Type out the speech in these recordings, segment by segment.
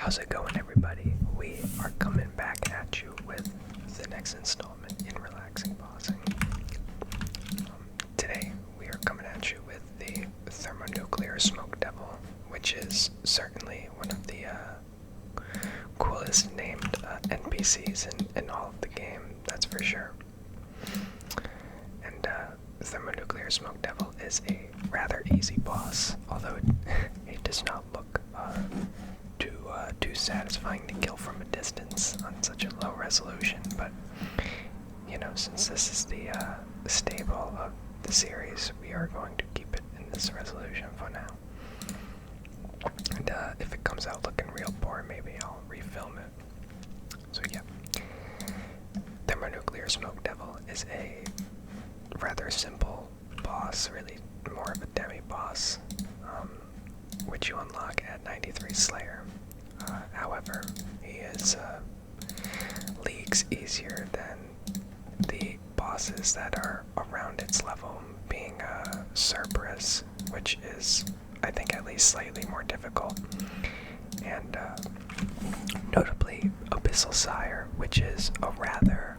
How's it going, everybody? We are coming back at you with the next installment in Relaxing Bossing. Today, we are coming at you with the Thermonuclear Smoke Devil, which is certainly one of the coolest named NPCs in all of the game, that's for sure. And Thermonuclear Smoke Devil is a rather easy boss, although it does not look too satisfying to kill from a distance on such a low resolution. But you know, since this is the staple of the series, we are going to keep it in this resolution for now. And if it comes out looking real poor, maybe I'll refilm it. So yeah, Thermonuclear Smoke Devil is a rather simple boss, really more of a demi-boss, which you unlock at 93 Slayer. However, he is leagues easier than the bosses that are around its level, being Cerberus, which is, I think, at least slightly more difficult, and notably Abyssal Sire, which is a rather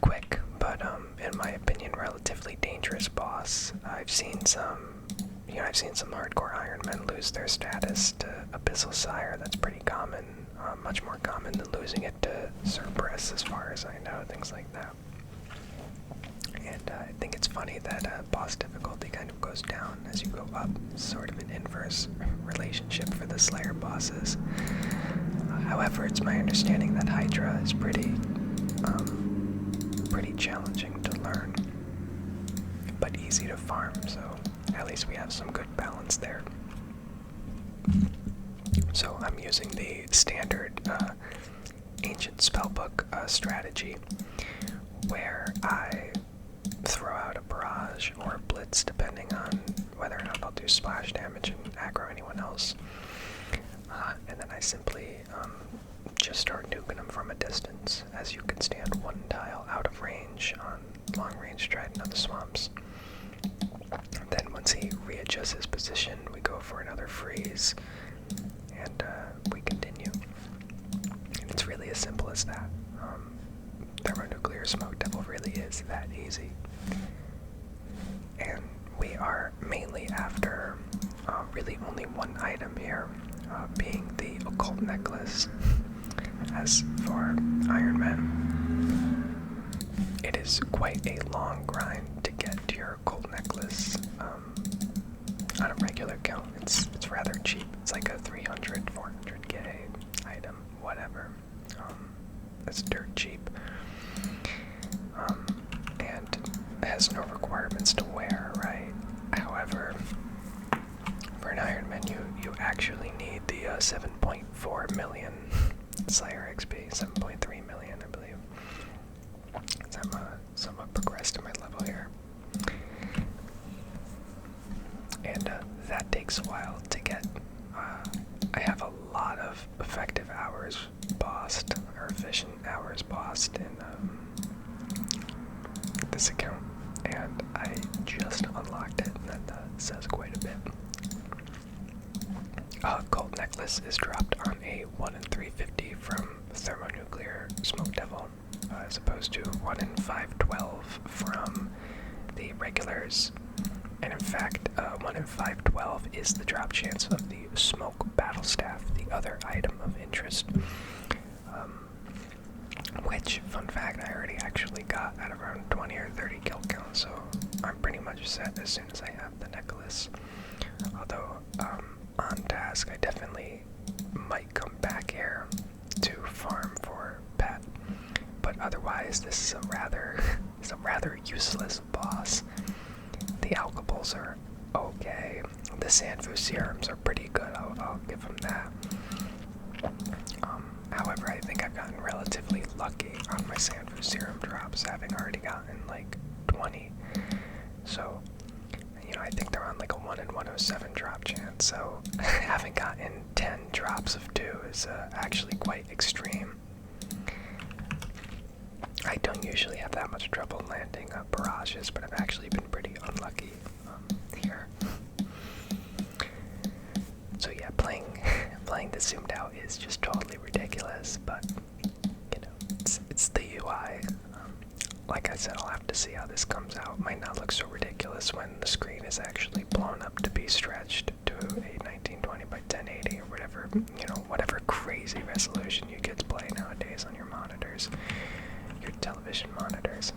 quick, but in my opinion, relatively dangerous boss. I've seen some hardcore Ironmen lose their status to Abyssal Sire. That's pretty common, much more common than losing it to Cerberus, as far as I know, things like that. And I think it's funny that boss difficulty kind of goes down as you go up, sort of an inverse relationship for the Slayer bosses. However, it's my understanding that Hydra is pretty challenging to learn, but easy to farm, so at least we have some good balance there. So I'm using the standard ancient spellbook strategy, where I throw out a barrage or a blitz depending on whether or not I'll do splash damage and aggro anyone else, and then I simply just start nuking them from a distance, as you can stand one tile out of range on long-range Trident of the Swamps. Then once he readjusts his position, we go for another freeze, and we continue. And it's really as simple as that. Thermonuclear Smoke Devil really is that easy. And we are mainly after really only one item here, being the occult necklace. As for Iron Man, it is quite a long grind to get to your occult necklace. On a regular count, it's rather cheap. It's like a 300, 400k item, whatever. It's dirt cheap. And has no requirements to wear, right? However, for an Iron Man, you actually need the 7.4 million Slayer XP, 7.3 million, I believe. I'm somewhat progressed in my level here. And that takes a while to get. I have a lot of effective hours bossed, or efficient hours bossed in this account, and I just unlocked it, and that says quite a bit. Gold necklace is dropped on a 1 in 350 from Thermonuclear Smoke Devil, as opposed to 1 in 512 from the regulars. And in fact, 1 in 512 is the drop chance of the Smoke Battle Staff, the other item of interest. Which, fun fact, I already actually got at around 20 or 30 kill count, so I'm pretty much set as soon as I have the necklace. Although, on task, I definitely might come back here to farm for pet, but otherwise this is a rather useless boss. The alcohols are okay. The Sanfu serums are pretty good. I'll give them that. However, I think I've gotten relatively lucky on my Sanfu serum drops, having already gotten like 20. So, you know, I think they're on like a 1 in 107 drop chance. So, having gotten 10 drops of 2 is actually quite extreme. I don't usually have that much trouble landing barrages, but I've actually been pretty unlucky here. playing this zoomed out is just totally ridiculous, but you know, it's the UI. Like I said, I'll have to see how this comes out. It might not look so ridiculous when the screen is actually blown up to be stretched to a 1920 by 1080 or whatever, you know, whatever crazy resolution you kids play nowadays on your monitors, your television monitors.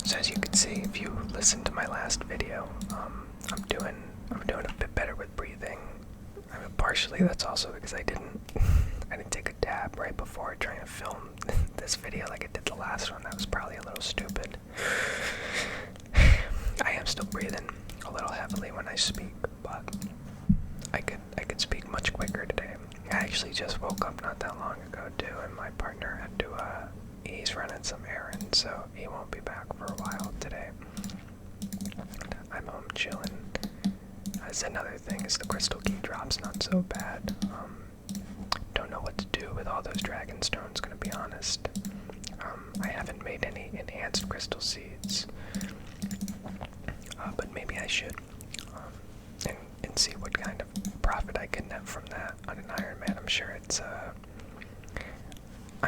So as you can see, if you listened to my last video, I'm doing a bit better with breathing. I mean, partially that's also because I didn't take a dab right before trying to film this video like I did the last one. That was probably a little stupid. I am still breathing a little heavily when I speak, but I could speak much quicker today. I actually just woke up not that long ago too, and my partner had to he's running some errands, so he won't be back for a while today. I'm home chilling. That's another thing, is the crystal key drop's not so bad. Don't know what to do with all those dragon stones, gonna be honest. I haven't made any enhanced crystal seeds, but maybe I should, and see what kind of profit I can net from that on an Iron Man. I'm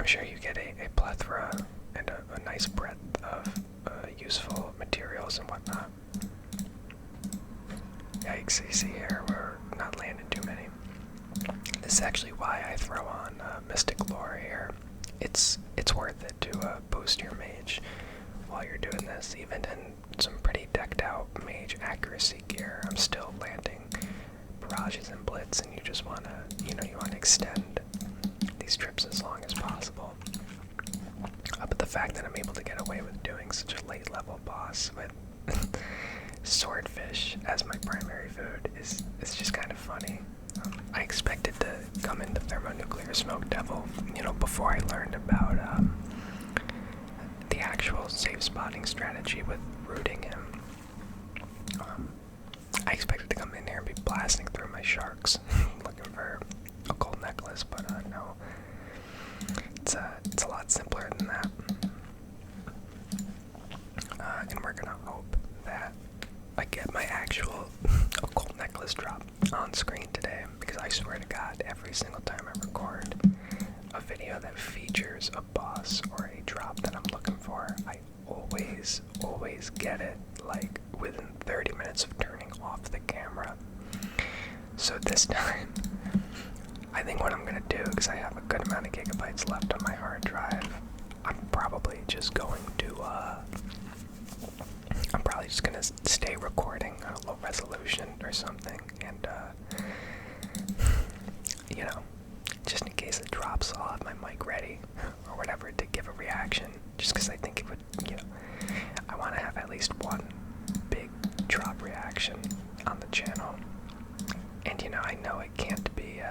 sure you get a plethora and a nice breadth of useful materials and whatnot. Yikes, you see here, we're not landing too many. This is actually why I throw on Mystic Lore here. It's worth it to boost your mage while you're doing this. Even in some pretty decked out mage accuracy gear, I'm still landing barrages and blitz, and you just wanna, you wanna extend these trips as long as possible. But the fact that I'm able to get away with doing such a late level boss with swordfish as my primary food is just kind of funny. I expected to come into Thermonuclear Smoke Devil, before I learned about the actual safe spotting strategy with rooting him. I expected to come in here and be blasting through my sharks looking for a gold necklace, but no. It's a lot simpler than that. And we're gonna hope that I get my actual occult necklace drop on screen today, because I swear to God, every single time I record a video that features a boss or a drop that I'm looking for, I always get it, like, within 30 minutes of turning off the camera. So this time, I think what I'm gonna do, because I have a good amount of gigabytes left on my hard drive, I'm probably just gonna stay recording on a low resolution or something, and just in case it drops, I'll have my mic ready or whatever to give a reaction, just because I think it would, I want to have at least one big drop reaction on the channel. And I know it can't be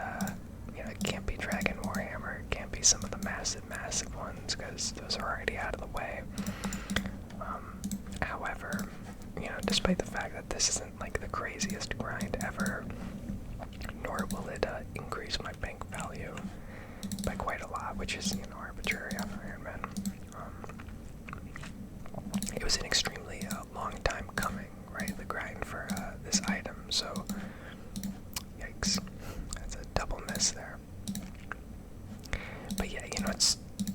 it can't be Dragon Warhammer, it can't be some of the massive ones, because those are already out of the way. However, despite the fact that this isn't like the craziest grind ever, nor will it increase my bank value by quite a lot, which is arbitrary on Iron Man. It was an extremely long time coming, right? The grind for this item, so yikes, that's a double miss there. But yeah,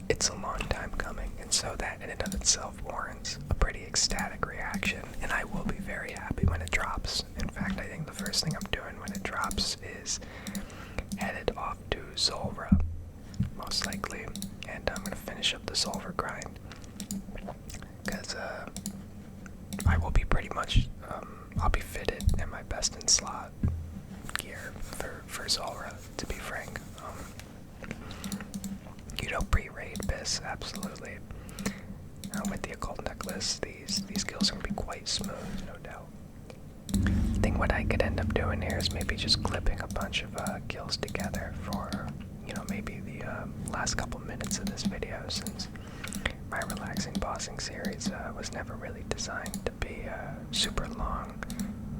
it's a long time coming, and so that in and of itself warrants a pretty ecstatic reaction, and I will be very happy when it drops. In fact, I think the first thing I'm doing when it drops is headed off to Zulra, most likely, and I'm going to finish up the Zulra grind, because I will be pretty much, I'll be fitted in my best in slot gear for Zulra, to be frank. Pre-raid Biss, absolutely. With the occult necklace, these kills are going to be quite smooth, no doubt. I think what I could end up doing here is maybe just clipping a bunch of kills together for, maybe the last couple minutes of this video, since my relaxing bossing series was never really designed to be super long.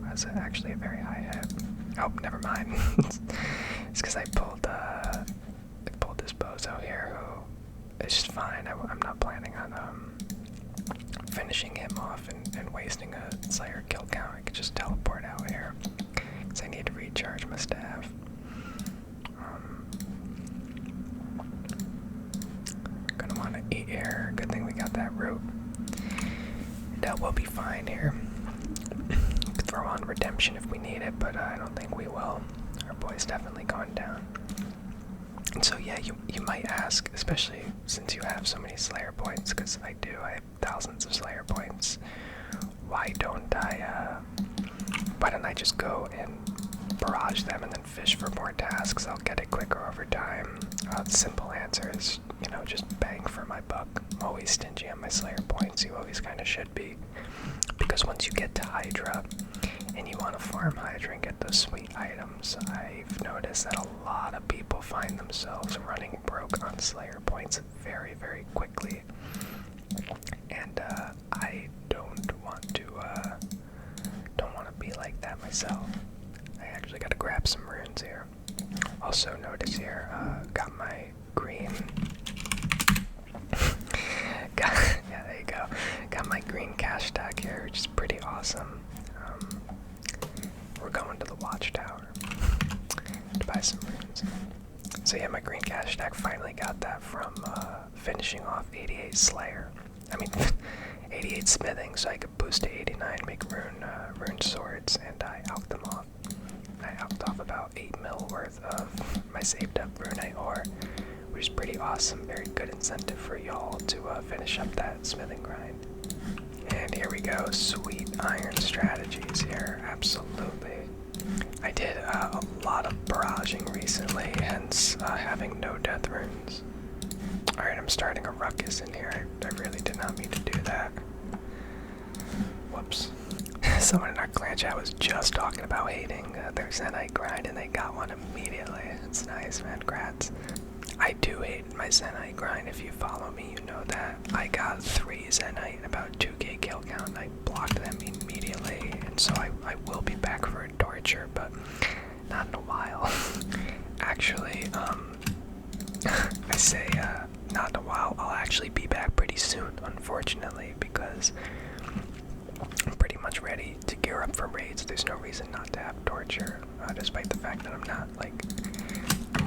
It was actually a very high hit. Oh, never mind. It's because I pulled this bozo here, who is just fine. I'm not planning on finishing him off and wasting a Slayer kill count. I could just teleport out here. here. Could throw on redemption if we need it, but I don't think we will. Our boy's definitely gone down. And so yeah, you might ask, especially since you have so many Slayer points, because I do, I have thousands of Slayer points. Why don't I just go and barrage them and then fish for more tasks? I'll get it quicker over time. The simple answer is, you know, just bang for my buck. I'm always stingy on my Slayer points. You always kind of should be, because once you get to Hydra and you want to farm Hydra and get those sweet items, I've noticed that a lot of people find themselves running broke on Slayer points very, very quickly. And I don't want to be like that myself. I actually got to grab some runes here. Also notice here, got my green. Yeah, there you go. Got my green cash stack here, which is pretty awesome. We're going to the watchtower to buy some runes. So yeah, my green cash stack, finally got that from finishing off 88 Slayer. I mean, 88 smithing, so I could boost to 89, make rune swords, and I alked them off. I alked off about 8 mil worth of my saved up runite ore, which is pretty awesome. Very good incentive for y'all to finish up that smithing grind. And here we go, sweet iron strategies here, absolutely. I did a lot of barraging recently, hence having no death runes. Alright, I'm starting a ruckus in here. I really did not mean to do that. Whoops. Someone in our clan chat was just talking about hating their Zenite grind, and they got one immediately. It's nice, man. Grats. I do hate my Zenite grind. If you follow me, you know that. I got 3 Zenite, about 2k kill count, and I blocked them immediately. And so I will be back for a torture, but not in a while. Actually, I say not in a while. I'll actually be back pretty soon, unfortunately, because I'm pretty much ready to gear up for raids. There's no reason not to have torture, despite the fact that I'm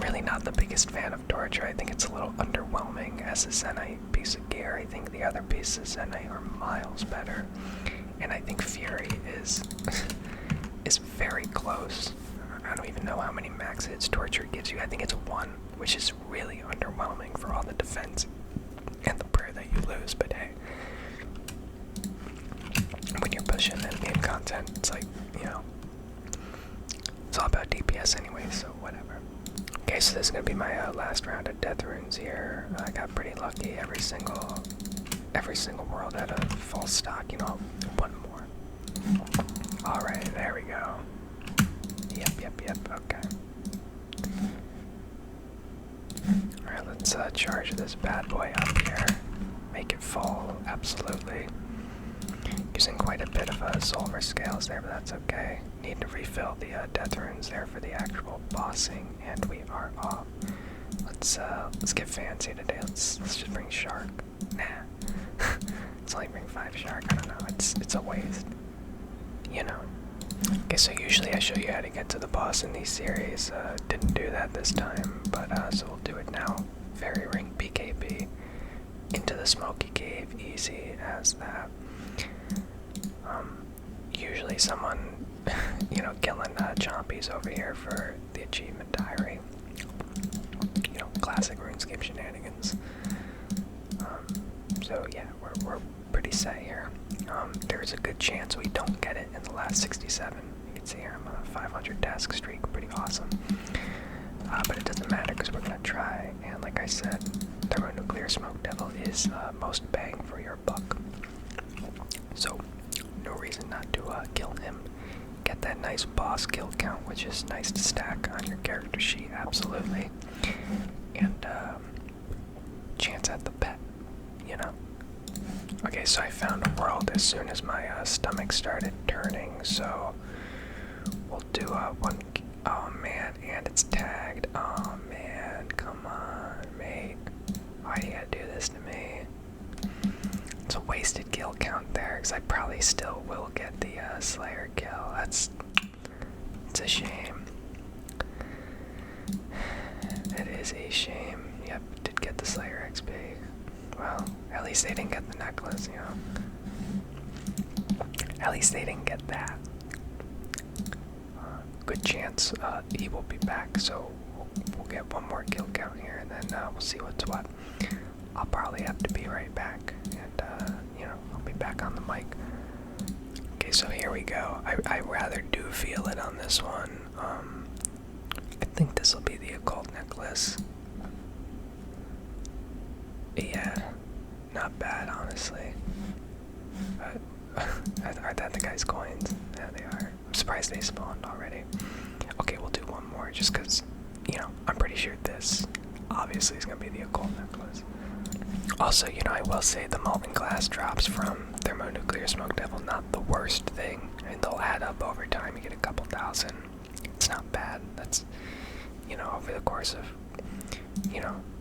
really not the biggest fan of torture. I think it's a little underwhelming as a Zenite piece of gear. I think the other pieces of Zenite are miles better, and I think Fury is very close. I don't even know how many max hits torture gives you. I think it's 1, which is really underwhelming for all the defense and the prayer that you lose, but hey. When you're pushing in-game content, it's like, you know, it's all about DPS anyway, so whatever. Okay, so this is gonna be my last round of death runes here. I got pretty lucky. Every single world had a full stock, you know, 1 more. Alright, there we go. Yep, okay. Alright, let's charge this bad boy up here. Make it full, absolutely. Using quite a bit of silver scales there, but that's okay. Need to refill the death runes there for the actual bossing, and we are off. Let's get fancy today. Let's just bring shark. Nah. Let's only bring 5 shark. I don't know. It's a waste. You know. Okay, so usually I show you how to get to the boss in these series. Didn't do that this time, but so we'll do it now. Fairy ring BKB into the smoky cave, easy as that. Usually someone, you know, killing chompies over here for the achievement diary. You know, classic RuneScape shenanigans. So yeah, we're pretty set here. There's a good chance we don't get it in the last 67. You can see here I'm on a 500 task streak, pretty awesome. But it doesn't matter because we're gonna try. And like I said, Thermonuclear Smoke Devil is most bang for your buck. So no reason not to kill him. Get that nice boss kill count, which is nice to stack on your character sheet, absolutely. And chance at the pet, you know. Okay, so I found a world as soon as my stomach started turning, so we'll do one. Oh man, and it's tagged. Oh man, come on, mate. Why do you gotta do this to me? It's a wasted kill count there, because I probably still will get the Slayer kill. It's a shame. It is a shame. Yep, did get the Slayer XP. Well, at least they didn't get the necklace, you know. At least they didn't get that. Good chance he will be back, so we'll get one more kill count here, and then we'll see what's what. I'll probably have to be right back, and I'll be back on the mic. Okay, so here we go. I rather do feel it on this one. I think this will be the occult necklace. Yeah, not bad, honestly. Are that the guy's coins? Yeah, they are. I'm surprised they spawned already. Okay, we'll do one more just because, I'm pretty sure this obviously is going to be the occult necklace. Also, I will say the molten glass drops from Thermonuclear Smoke Devil, not the worst thing. And they'll add up over time. You get a couple thousand. It's not bad. That's, over the course of,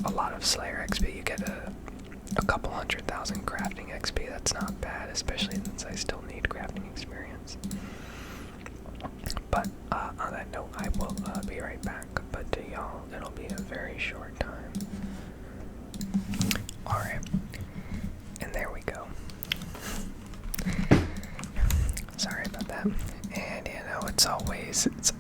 a lot of Slayer XP, you get a couple 100,000 crafting XP. That's not bad, especially since I still need crafting experience. But on that note, I will be right back. But to y'all, it'll be a very short time. Alright. And there we go. Sorry about that. And it's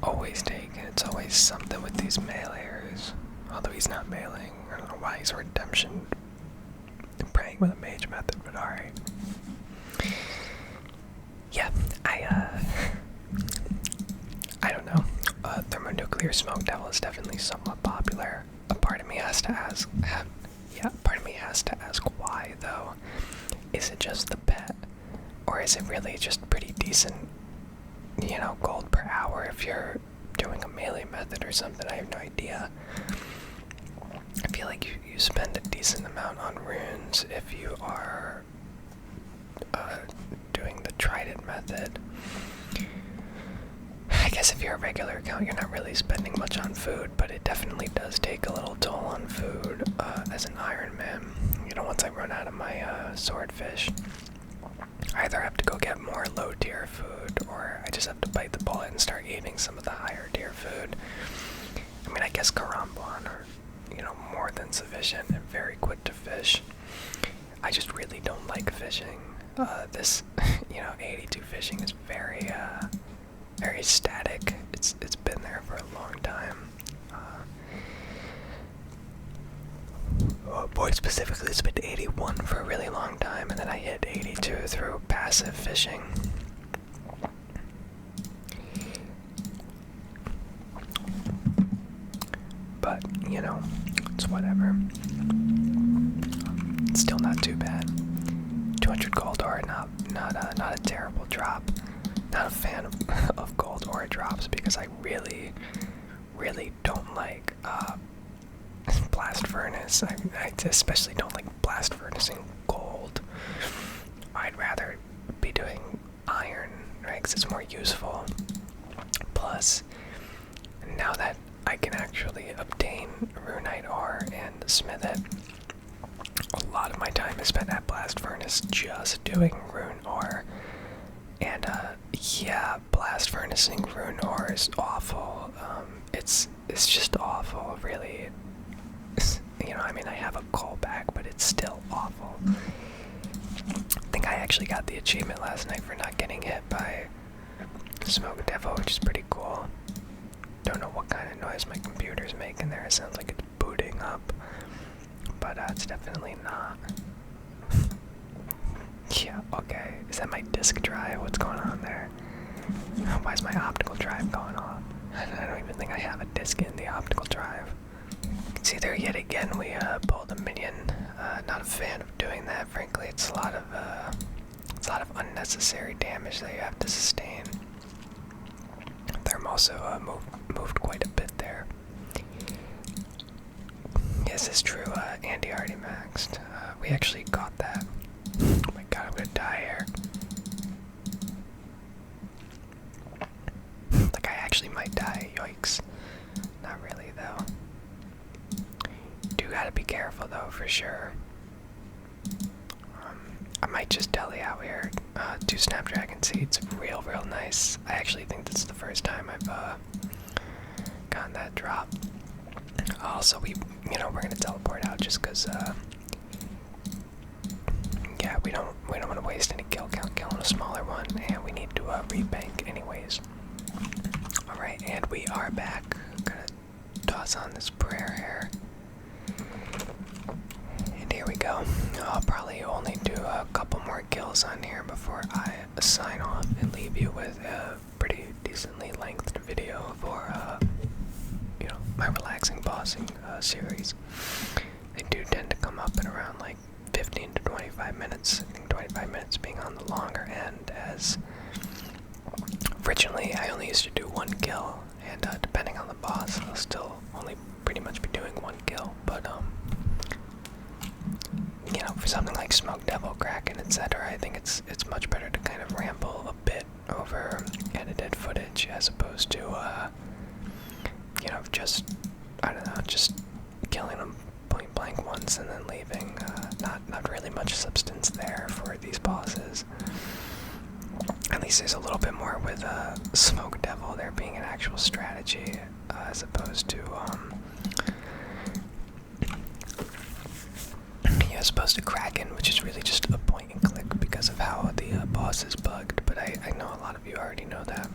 always taken. It's always something with these meleeers. Although he's not meleeing. I don't know why he's a redemption praying with a mage method, but alright. Yeah, I don't know. Thermonuclear Smoke Devil is definitely somewhat popular. A part of me has to ask why though. Is it just the pet? Or is it really just pretty decent, gold per hour if you're doing a melee method or something? I have no idea. I feel like you spend a decent amount on runes if you are doing the trident method. I guess if you're a regular account, you're not really spending much on food, but it definitely does take a little toll on food as an Iron Man. Once I run out of my swordfish, I either have to go get more low tier food, or I just have to bite the bullet and start eating some of the higher tier food. I mean, I guess Karambwan are, more than sufficient and very quick to fish. I just really don't like fishing. This, 82 fishing is very, very static. It's been there for a long time. Boy, specifically, it's been 81 for a really long time, and then I hit 82 through passive fishing. But, it's whatever. It's still not too bad. 200 gold ore, not a terrible drop. Not a fan of gold ore drops because I really don't like blast furnace. I especially don't like blast furnacing gold. I'd rather be doing iron, right? Because it's more useful. Plus, now that I can actually obtain runite ore and smith it, a lot of my time is spent at blast furnace just doing rune ore. And yeah, blast furnacing rune ore is awful. It's just awful, really. I have a callback, but it's still awful. I think I actually got the achievement last night for not getting hit by Smoke Devil, which is pretty cool. Don't know what kind of noise my computer's making there. It sounds like it's booting up, but it's definitely not. Yeah, okay. Is that my disk drive? What's going on there? Why is my optical drive going off? I don't even think I have a disk in the optical drive. See there, yet again we pulled a minion. Not a fan of doing that, frankly. It's a lot of unnecessary damage that you have to sustain. Therm also moved quite a bit there. Yes, it's true. Andy already maxed. We actually got that. Oh my god, I'm gonna die here. Like, I actually might die. Yikes. Not really, though. Do gotta be careful, though, for sure. I might just deli out here. 2 Snapdragon seeds. Real nice. I actually think this is the first time I've gotten that drop. Also, we're gonna teleport out just because, yeah, we don't want to waste any kill count killing a smaller one, and we need to rebank anyways. All right, and we are back. Gonna toss on this prayer here. And here we go. I'll probably only do a couple more kills on here before I sign off and leave you with a pretty decently lengthed video for, you know, my relaxing bossing series. They do tend to come up in around like 15 to 25 minutes. I think 25 minutes being on the longer end, as originally I only used to do one kill, and depending on the boss, I'll still only pretty much be doing one kill. But you know, for something like Smoke Devil, Kraken, etc., I think it's much better to kind of ramble a bit over edited footage as opposed to you know, just, I don't know, just killing them point blank once and then leaving. Not really much substance there for these bosses. At least there's a little bit more with Smoke Devil, there being an actual strategy as opposed to as opposed to Kraken, which is really just a point and click because of how the boss is bugged. But I know a lot of you already know that.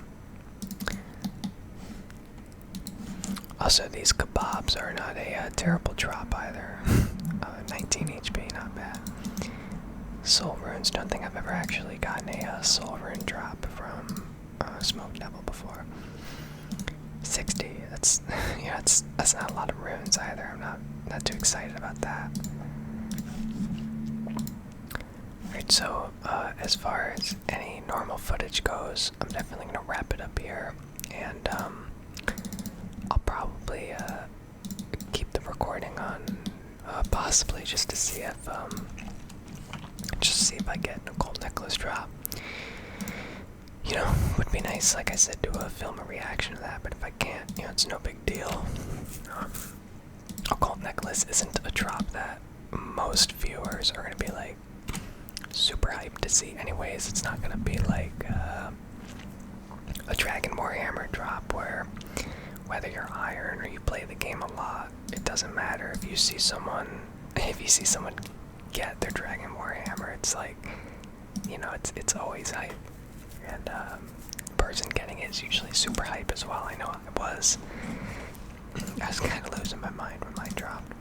Also, these kebabs are not a terrible drop either. 19 HP, not bad. Soul runes, don't think I've ever actually gotten a soul rune drop from Smoke Devil before. 60, that's yeah, that's not a lot of runes either. I'm not too excited about that. Alright, so as far as any normal footage goes, I'm definitely gonna wrap it up here, and I'll probably keep the recording on possibly just to see if I get an occult necklace drop. You know, would be nice, like I said, to film a reaction to that, but if I can't, you know, it's no big deal. Occult necklace isn't a drop that most viewers are gonna be like super hyped to see anyways. It's not gonna be like a Dragon Warhammer drop where whether you're iron or you play the game a lot, it doesn't matter if you see someone get their Dragon Warhammer. It's like, you know, it's always hype, and person getting it is usually super hype as well. I know I was kind of losing my mind when mine dropped,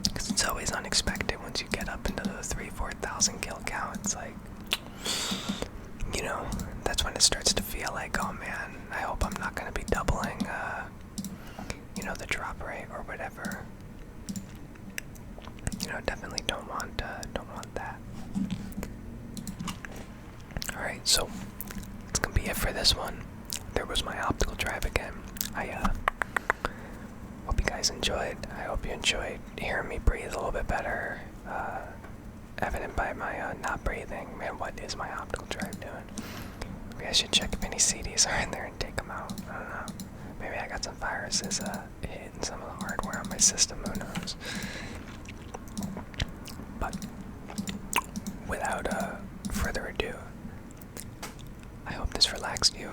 because it's always unexpected once you get up into the 3,000-4,000 kill count. It's like, you know, that's when it starts to feel like, oh man, I hope I'm not going to be doubling, you know, the drop rate or whatever. You know, definitely don't want that. Alright, so that's going to be it for this one. There was my optical drive again. I hope you guys enjoyed. I hope you enjoyed hearing me breathe a little bit better. Evident by my not breathing. Man, what is my optical drive doing? Maybe I should check if any CDs are in there and take them out. I don't know. Maybe I got some viruses hitting some of the hardware on my system. Who knows? But without further ado, I hope this relaxed you,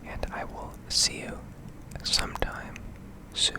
and I will see you sometime soon.